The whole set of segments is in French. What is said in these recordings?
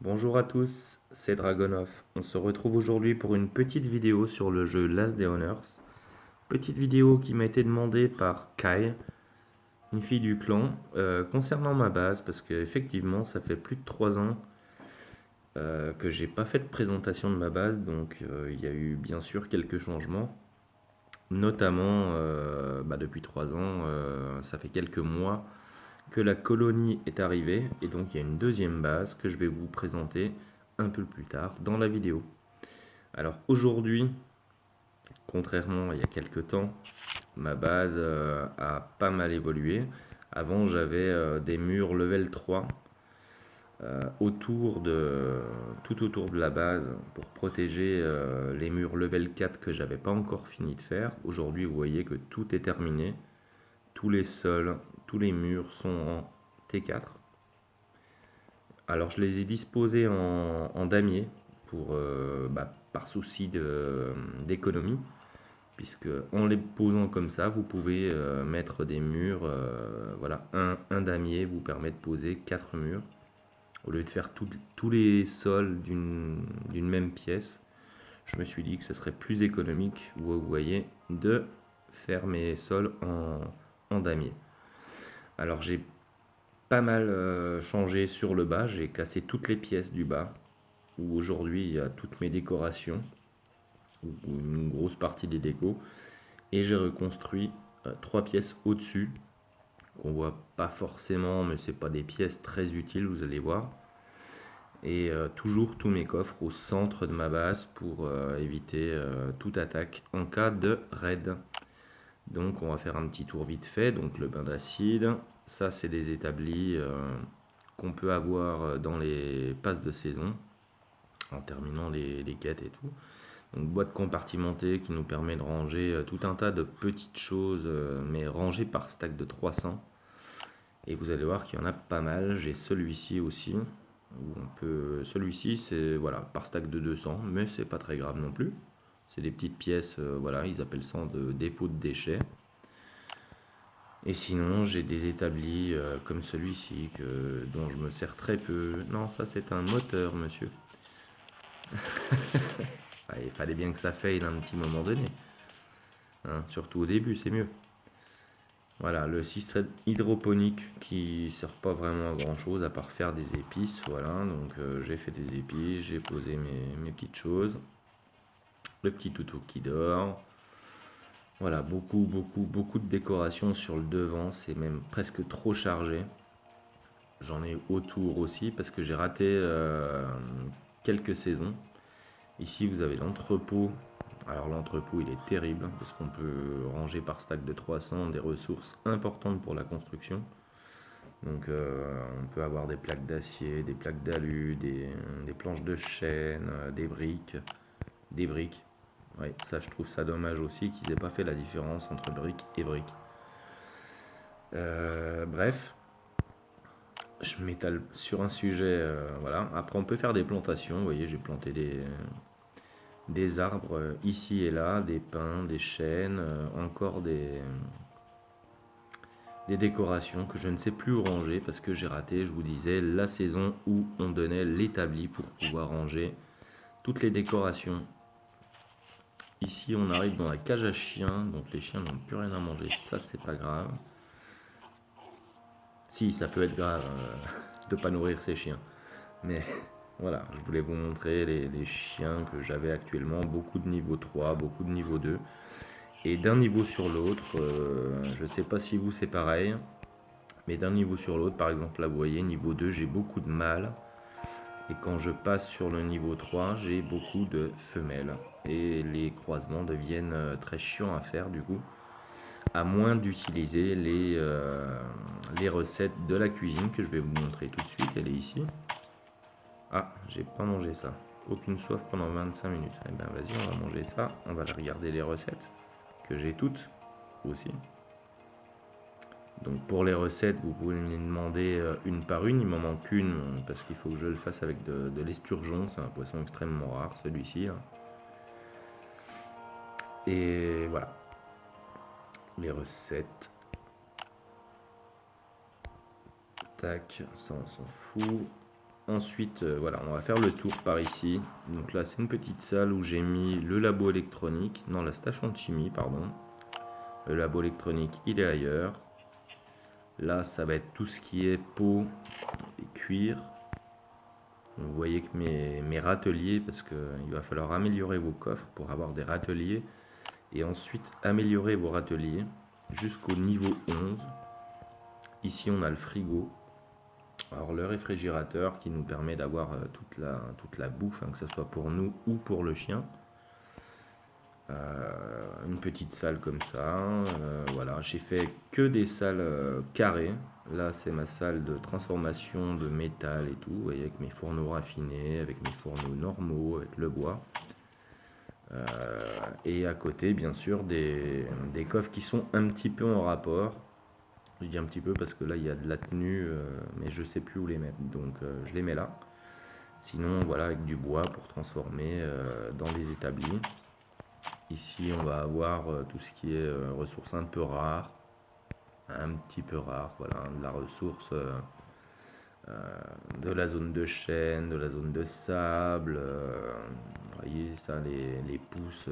Bonjour à tous, c'est Dragonov. On se retrouve aujourd'hui pour une petite vidéo sur le jeu Last Day on Earth. Petite vidéo qui m'a été demandée par Kai, une fille du clan, concernant ma base, parce qu'effectivement ça fait plus de 3 ans que j'ai pas fait de présentation de ma base, donc il y a eu bien sûr quelques changements. Notamment, depuis 3 ans, ça fait quelques mois que la colonie est arrivée, et donc il y a une deuxième base que je vais vous présenter un peu plus tard dans la vidéo. Alors aujourd'hui, contrairement à il y a quelques temps, ma base a pas mal évolué. Avant, j'avais des murs level 3 tout autour de la base pour protéger les murs level 4 que j'avais pas encore fini de faire. Aujourd'hui, vous voyez que tout est terminé. Tous les sols, tous les murs sont en T4. Alors, je les ai disposés en damier par souci d'économie, puisque en les posant comme ça, vous pouvez mettre des murs. Voilà, un damier vous permet de poser 4 murs au lieu de faire tous les sols d'une même pièce. Je me suis dit que ce serait plus économique, vous voyez, de faire mes sols en damier. Alors j'ai pas mal changé sur le bas, j'ai cassé toutes les pièces du bas, où aujourd'hui il y a toutes mes décorations, ou une grosse partie des décos, et j'ai reconstruit 3 pièces au-dessus, qu'on voit pas forcément, mais c'est pas des pièces très utiles, vous allez voir. Et toujours tous mes coffres au centre de ma base pour éviter toute attaque en cas de raid. Donc on va faire un petit tour vite fait. Donc le bain d'acide, ça c'est des établis qu'on peut avoir dans les passes de saison en terminant les quêtes et tout. Donc boîte compartimentée qui nous permet de ranger tout un tas de petites choses, mais rangées par stack de 300. Et vous allez voir qu'il y en a pas mal. J'ai celui-ci aussi, où on peut. Celui-ci, c'est voilà, par stack de 200, mais c'est pas très grave non plus. C'est des petites pièces, voilà, ils appellent ça de dépôt de déchets. Et sinon, j'ai des établis comme celui-ci, dont je me sers très peu. Non, ça c'est un moteur, monsieur. Ah, il fallait bien que ça faille à un petit moment donné. Hein, surtout au début, c'est mieux. Voilà, le système hydroponique qui sert pas vraiment à grand chose à part faire des épices. Voilà, donc j'ai fait des épices, j'ai posé mes petites choses. Le petit toutou qui dort. Voilà, beaucoup de décorations sur le devant, c'est même presque trop chargé. J'en ai autour aussi parce que j'ai raté quelques saisons. Ici, vous avez l'entrepôt. Alors l'entrepôt, il est terrible parce qu'on peut ranger par stack de 300 des ressources importantes pour la construction. Donc on peut avoir des plaques d'acier, des plaques d'alu, des planches de chêne, des briques, des briques. Ouais, ça je trouve ça dommage aussi qu'ils aient pas fait la différence entre briques et briques. Bref, je m'étale sur un sujet, voilà. Après on peut faire des plantations, vous voyez j'ai planté des arbres ici et là, des pins, des chênes, encore des décorations que je ne sais plus où ranger parce que j'ai raté, je vous disais, la saison où on donnait l'établi pour pouvoir ranger toutes les décorations. Ici on arrive dans la cage à chiens, donc les chiens n'ont plus rien à manger, ça c'est pas grave. Si, ça peut être grave de pas nourrir ses chiens, mais voilà, je voulais vous montrer les chiens que j'avais actuellement, beaucoup de niveau 3, beaucoup de niveau 2. Et d'un niveau sur l'autre, je sais pas si vous c'est pareil, mais d'un niveau sur l'autre, par exemple là vous voyez, niveau 2 j'ai beaucoup de mâles, et quand je passe sur le niveau 3 j'ai beaucoup de femelles, et les croisements deviennent très chiants à faire du coup, à moins d'utiliser les recettes de la cuisine que je vais vous montrer tout de suite, elle est ici. Ah, j'ai pas mangé ça. Aucune soif pendant 25 minutes. Eh ben vas-y, on va manger ça. On va regarder les recettes que j'ai toutes aussi. Donc pour les recettes, vous pouvez me les demander une par une. Il m'en manque une parce qu'il faut que je le fasse avec de l'esturgeon. C'est un poisson extrêmement rare celui-ci. Et voilà, les recettes. Tac, ça on s'en fout. Ensuite, voilà, on va faire le tour par ici. Donc là, c'est une petite salle où j'ai mis le labo électronique, non, la station de chimie, pardon. Le labo électronique, il est ailleurs. Là, ça va être tout ce qui est peau et cuir. Vous voyez que mes râteliers, parce qu'il va falloir améliorer vos coffres pour avoir des râteliers. Et ensuite, améliorer vos râteliers jusqu'au niveau 11. Ici, on a le frigo. Alors le réfrigérateur qui nous permet d'avoir toute la bouffe, hein, que ce soit pour nous ou pour le chien. Une petite salle comme ça. Voilà, j'ai fait que des salles carrées. Là c'est ma salle de transformation de métal et tout. Vous voyez, avec mes fourneaux raffinés, avec mes fourneaux normaux, avec le bois. Et à côté bien sûr des coffres qui sont un petit peu en rapport. Je dis un petit peu parce que là il y a de la tenue, mais je sais plus où les mettre, donc je les mets là. Sinon voilà, avec du bois pour transformer dans les établis. Ici on va avoir tout ce qui est ressources un peu rares, un petit peu rares, voilà, de la ressource de la zone de chêne, de la zone de sable, vous voyez ça, les pousses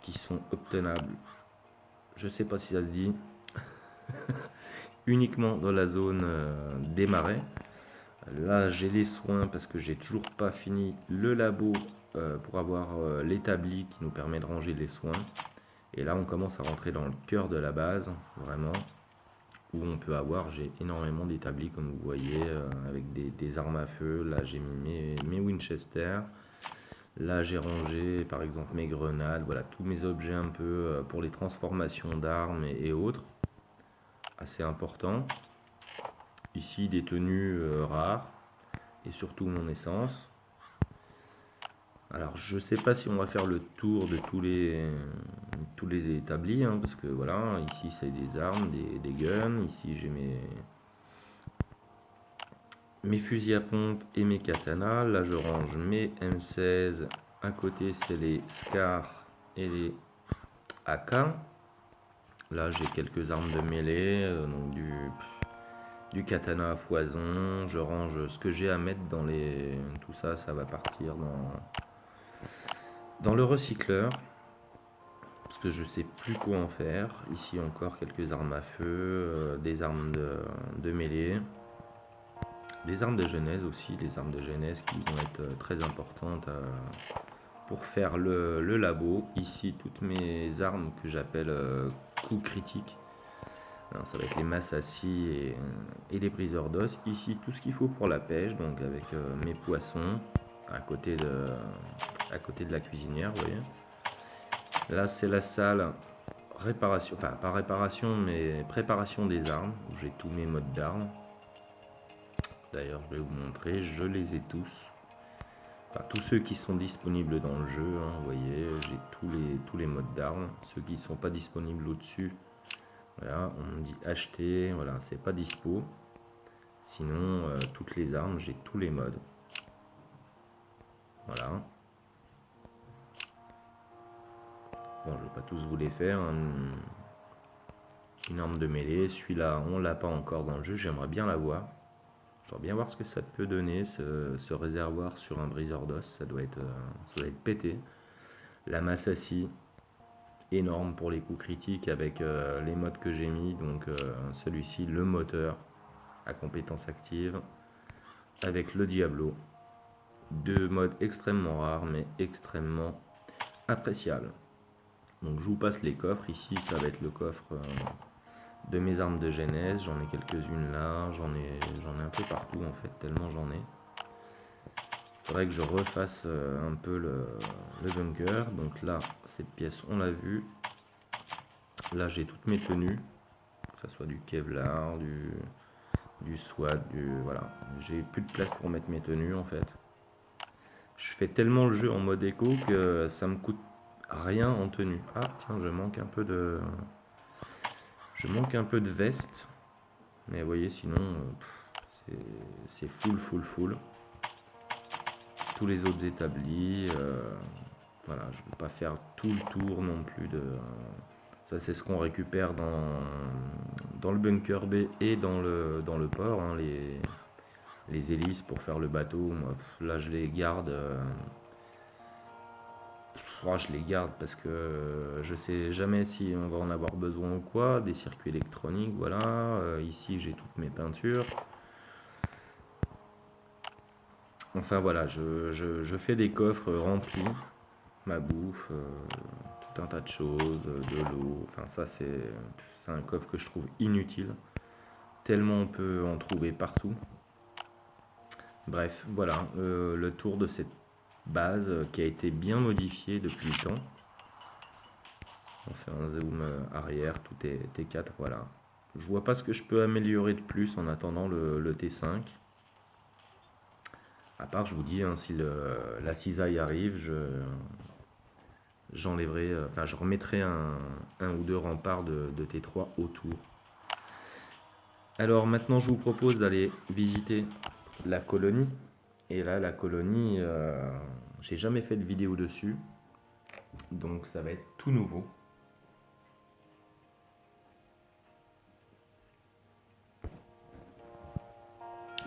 qui sont obtenables, je sais pas si ça se dit, uniquement dans la zone des marais. Là j'ai les soins parce que j'ai toujours pas fini le labo pour avoir l'établi qui nous permet de ranger les soins. Et là on commence à rentrer dans le cœur de la base, vraiment, où on peut avoir, j'ai énormément d'établis comme vous voyez, avec des armes à feu. Là j'ai mis mes Winchester. Là j'ai rangé par exemple mes grenades, voilà, tous mes objets un peu pour les transformations d'armes et autres. Assez important. Ici des tenues rares et surtout mon essence. Alors je sais pas si on va faire le tour de tous les établis, hein, parce que voilà, ici c'est des armes, des guns, ici j'ai mes fusils à pompe et mes katanas. Là je range mes M16, à côté c'est les SCAR et les AK. Là j'ai quelques armes de mêlée, donc du katana à foison. Je range ce que j'ai à mettre dans tout ça, ça va partir dans le recycleur, parce que je sais plus quoi en faire. Ici encore quelques armes à feu, des armes de mêlée, des armes de genèse aussi, des armes de genèse qui vont être très importantes pour faire le labo. Ici toutes mes armes que j'appelle coups critiques. Alors, ça va être les massassis et les briseurs d'os. Ici tout ce qu'il faut pour la pêche, donc avec mes poissons à côté de la cuisinière, vous voyez. Là c'est la salle réparation, enfin pas réparation mais préparation des armes, où j'ai tous mes modes d'armes. D'ailleurs je vais vous montrer, je les ai tous. Enfin tous ceux qui sont disponibles dans le jeu, hein, vous voyez, j'ai tous les modes d'armes. Ceux qui ne sont pas disponibles au-dessus, voilà, on me dit acheter, voilà, c'est pas dispo. Sinon toutes les armes, j'ai tous les modes. Voilà. Bon, je vais pas tous vous les faire, hein. Une arme de mêlée, celui-là on l'a pas encore dans le jeu, j'aimerais bien l'avoir. J'aimerais bien voir ce que ça peut donner, ce réservoir sur un briseur d'os, ça doit être pété. La massassi, énorme pour les coups critiques avec les modes que j'ai mis, donc celui-ci, le moteur à compétence active, avec le Diablo. Deux modes extrêmement rares mais extrêmement appréciables. Donc je vous passe les coffres, ici ça va être le coffre de mes armes de genèse, j'en ai quelques-unes là, j'en ai un peu partout en fait, tellement j'en ai. Il faudrait que je refasse un peu le bunker. Donc là, cette pièce, on l'a vu. Là, j'ai toutes mes tenues, que ce soit du Kevlar, du SWAT, voilà. J'ai plus de place pour mettre mes tenues en fait. Je fais tellement le jeu en mode éco que ça me coûte rien en tenue. Ah tiens, je manque un peu de veste. Mais vous voyez, sinon, c'est full. Tous les autres établis, voilà, je ne vais pas faire tout le tour non plus ça c'est ce qu'on récupère dans le bunker B et dans le port, hein, Les hélices pour faire le bateau, moi, là je les garde. Je les garde parce que je sais jamais si on va en avoir besoin ou quoi. Des circuits électroniques, voilà. Ici j'ai toutes mes peintures. Enfin voilà, je fais des coffres remplis, ma bouffe, tout un tas de choses, de l'eau. Enfin ça c'est un coffre que je trouve inutile. Tellement on peut en trouver partout. Bref, voilà, le tour de cette base qui a été bien modifiée depuis le temps. On fait un zoom arrière, tout est T4, voilà. Je vois pas ce que je peux améliorer de plus en attendant le T5. À part, je vous dis, hein, si la cisaille arrive, j'enlèverai, enfin je remettrai un ou deux remparts de T3 autour. Alors maintenant, je vous propose d'aller visiter la colonie. Et là, la colonie, j'ai jamais fait de vidéo dessus, donc ça va être tout nouveau.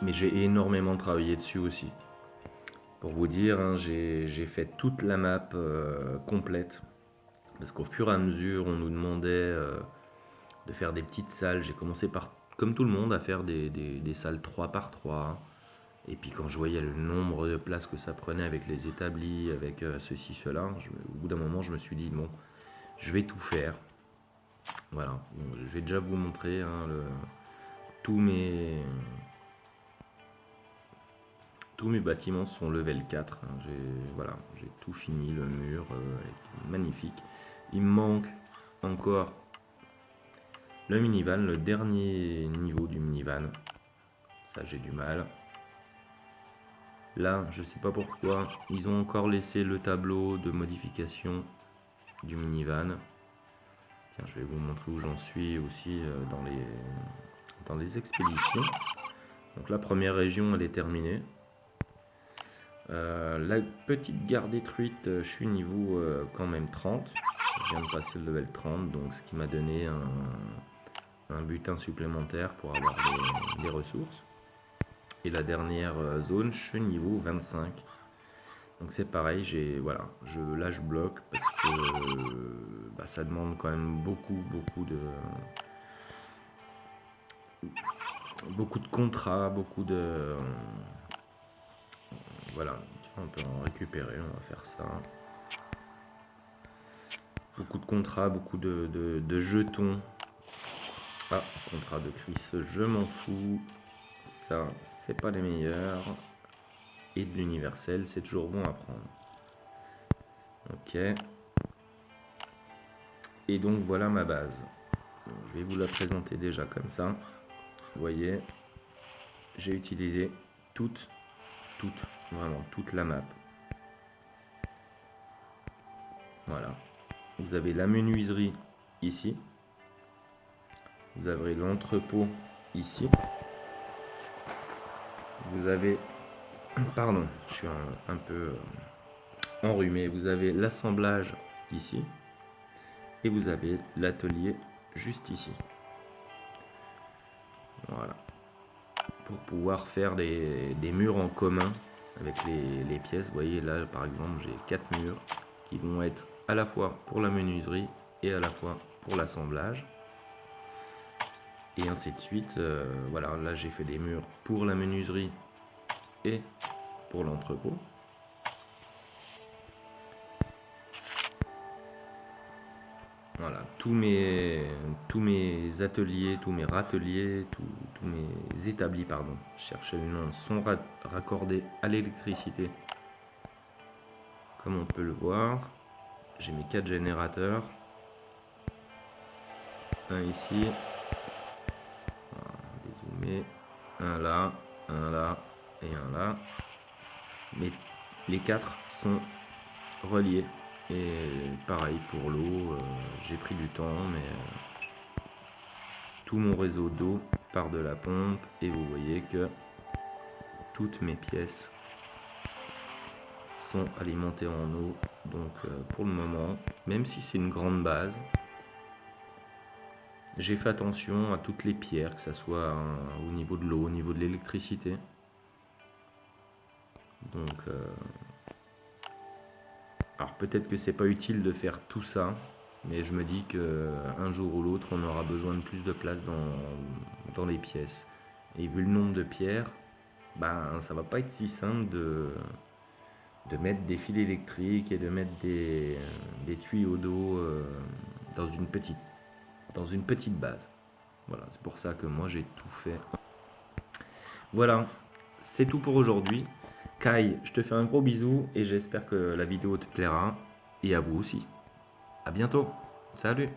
Mais j'ai énormément travaillé dessus aussi. Pour vous dire, hein, j'ai fait toute la map complète. Parce qu'au fur et à mesure, on nous demandait de faire des petites salles. J'ai commencé par, comme tout le monde, à faire des salles 3 par 3. Et puis quand je voyais le nombre de places que ça prenait avec les établis, avec ceci, cela, au bout d'un moment, je me suis dit, bon, je vais tout faire. Voilà, bon, je vais déjà vous montrer hein, tous mes bâtiments sont level 4. Hein. Voilà, j'ai tout fini, le mur est magnifique. Il me manque encore le minivan, le dernier niveau du minivan. Ça, j'ai du mal. Là, je sais pas pourquoi, ils ont encore laissé le tableau de modification du minivan. Tiens, je vais vous montrer où j'en suis aussi dans les expéditions. Donc la première région, elle est terminée. La petite gare détruite, je suis niveau quand même 30. Je viens de passer le level 30, donc ce qui m'a donné un butin supplémentaire pour avoir des ressources. Et la dernière zone, je suis niveau 25. Donc c'est pareil, voilà, là je bloque parce que ça demande quand même beaucoup de contrats, voilà, on peut en récupérer, on va faire ça. Beaucoup de contrats, beaucoup de jetons. Ah, contrat de Chris, je m'en fous. Ça, c'est pas les meilleurs. Et de l'universel, c'est toujours bon à prendre. Ok. Et donc voilà ma base. Donc, je vais vous la présenter déjà comme ça. Vous voyez, j'ai utilisé vraiment toute la map. Voilà. Vous avez la menuiserie ici. Vous avez l'entrepôt ici. Vous avez, pardon, je suis un peu enrhumé. Vous avez l'assemblage ici. Et vous avez l'atelier juste ici. Voilà. Pour pouvoir faire des murs en commun avec les pièces. Vous voyez là par exemple j'ai 4 murs qui vont être à la fois pour la menuiserie et à la fois pour l'assemblage. Et ainsi de suite. Voilà, là j'ai fait des murs pour la menuiserie et pour l'entrepôt. Voilà, tous mes ateliers, tous mes râteliers, tous mes établis, pardon, cherchez le nom, sont raccordés à l'électricité. Comme on peut le voir, j'ai mes 4 générateurs. Un ici, voilà, dézoomer, un là et un là. Mais les 4 sont reliés. Et pareil pour l'eau, j'ai pris du temps, mais tout mon réseau d'eau part de la pompe et vous voyez que toutes mes pièces sont alimentées en eau. Donc pour le moment, même si c'est une grande base, j'ai fait attention à toutes les pierres, que ce soit au niveau de l'eau, au niveau de l'électricité. Donc, alors peut-être que c'est pas utile de faire tout ça, mais je me dis que un jour ou l'autre, on aura besoin de plus de place dans les pièces. Et vu le nombre de pierres, ben ça va pas être si simple de mettre des fils électriques et de mettre des tuyaux d'eau dans dans une petite base. Voilà, c'est pour ça que moi j'ai tout fait. Voilà, c'est tout pour aujourd'hui. Kai, je te fais un gros bisou et j'espère que la vidéo te plaira et à vous aussi. À bientôt. Salut.